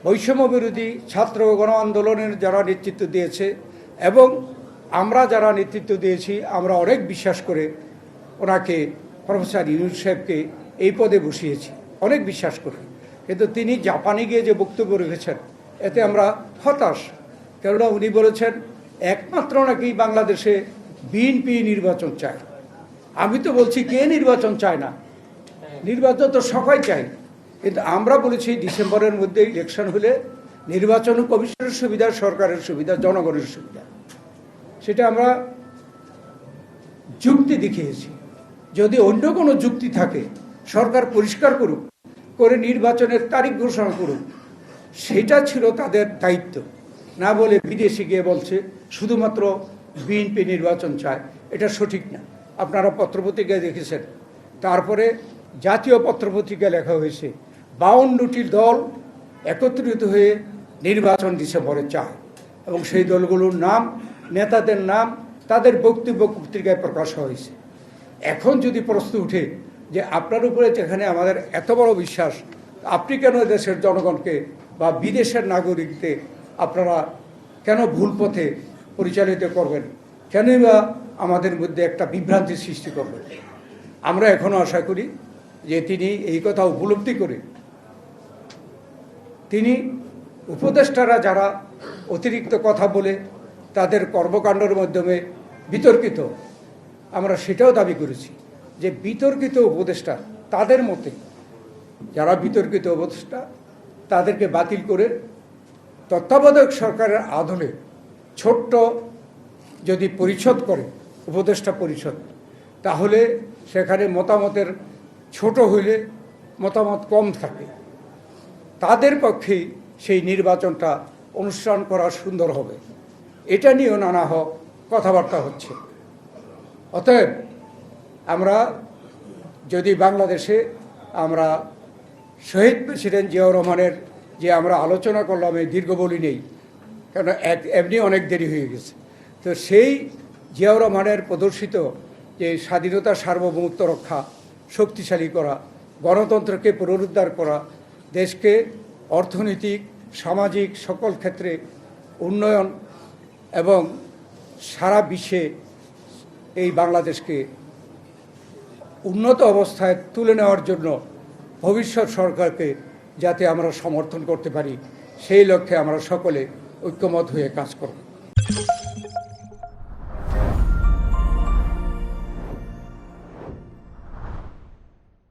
বৈষম্য বিরোধী ছাত্র গণ আন্দোলনের যারা নেতৃত্ব দিয়েছে এবং আমরা যারা নেতৃত্ব দিয়েছি, আমরা অনেক বিশ্বাস করে ওনাকে প্রফেসর ইউনূস সাহেবকে এই পদে বসিয়েছি, অনেক বিশ্বাস করে। কিন্তু তিনি জাপানে গিয়ে যে বক্তব্য রেখেছেন, এতে আমরা হতাশ। কেননা উনি বলেছেন একমাত্র নাকি বাংলাদেশে বিএনপি নির্বাচন চায়। আমি তো বলছি কে নির্বাচন চায় না? নির্বাচন তো সবাই চায়। কিন্তু আমরা বলেছি ডিসেম্বরের মধ্যে ইলেকশন হলে নির্বাচন কমিশনের সুবিধা, সরকারের সুবিধা, জনগণের সুবিধা, সেটা আমরা যুক্তি দেখিয়েছি। যদি অন্য কোনো যুক্তি থাকে, সরকার পরিষ্কার করুক, করে নির্বাচনের তারিখ ঘোষণা করুক, সেটা ছিল তাদের দায়িত্ব। না বলে বিদেশে গিয়ে বলছে শুধুমাত্র বিএনপি নির্বাচন চায়, এটা সঠিক না। আপনারা পত্রপত্রিকায় দেখেছেন। তারপরে জাতীয় পত্রপত্রিকায় লেখা হয়েছে 52টি দল একত্রিত হয়ে নির্বাচন ডিসেম্বরে চায়, এবং সেই দলগুলোর নাম, নেতাদের নাম, তাদের বক্তব্য পত্রিকায় প্রকাশ হয়েছে। এখন যদি প্রশ্ন উঠে যে আপনার উপরে যেখানে আমাদের এত বড় বিশ্বাস, আপনি কেন দেশের জনগণকে বা বিদেশের নাগরিকদের আপনারা কেন ভুল পথে পরিচালিত করবেন, কেনই বা আমাদের মধ্যে একটা বিভ্রান্তি সৃষ্টি করবেন? আমরা এখনও আশা করি যে তিনি এই কথা উপলব্ধি করে তিনি উপদেষ্টারা যারা অতিরিক্ত কথা বলে তাদের কর্মকাণ্ডের মাধ্যমে বিতর্কিত, আমরা সেটাও দাবি করেছি যে বিতর্কিত উপদেষ্টা, তাদের মতে যারা বিতর্কিত উপদেষ্টা, তাদেরকে বাতিল করে তত্ত্বাবধায়ক সরকারের আদলে ছোট্ট যদি পরিষদ করে, উপদেষ্টা পরিষদ, তাহলে সেখানে মতামতের ছোট হইলে মতামত কম থাকে, তাদের পক্ষেই সেই নির্বাচনটা অনুষ্ঠান করা সুন্দর হবে। এটা নিয়েও নানা কথাবার্তা হচ্ছে। অতএব আমরা যদি বাংলাদেশে আমরা শহীদ প্রেসিডেন্ট জিয়াউর রহমানের যে আমরা আলোচনা করলাম, এই দীর্ঘ বলি নেই, কেন এমনি অনেক দেরি হয়ে গেছে, তো সেই জিয়াউর রহমানের প্রদর্শিত যে স্বাধীনতা, সার্বভৌমত্ব রক্ষা, শক্তিশালী করা, গণতন্ত্রকে পুনরুদ্ধার করা, দেশকে অর্থনৈতিক, সামাজিক সকল ক্ষেত্রে উন্নয়ন এবং সারা বিশ্বে এই বাংলাদেশকে উন্নত অবস্থায় তুলে নেওয়ার জন্য ভবিষ্যৎ সরকারকে যাতে আমরা সমর্থন করতে পারি, সেই লক্ষ্যে আমরা সকলে ঐক্যমত হয়ে কাজ করব।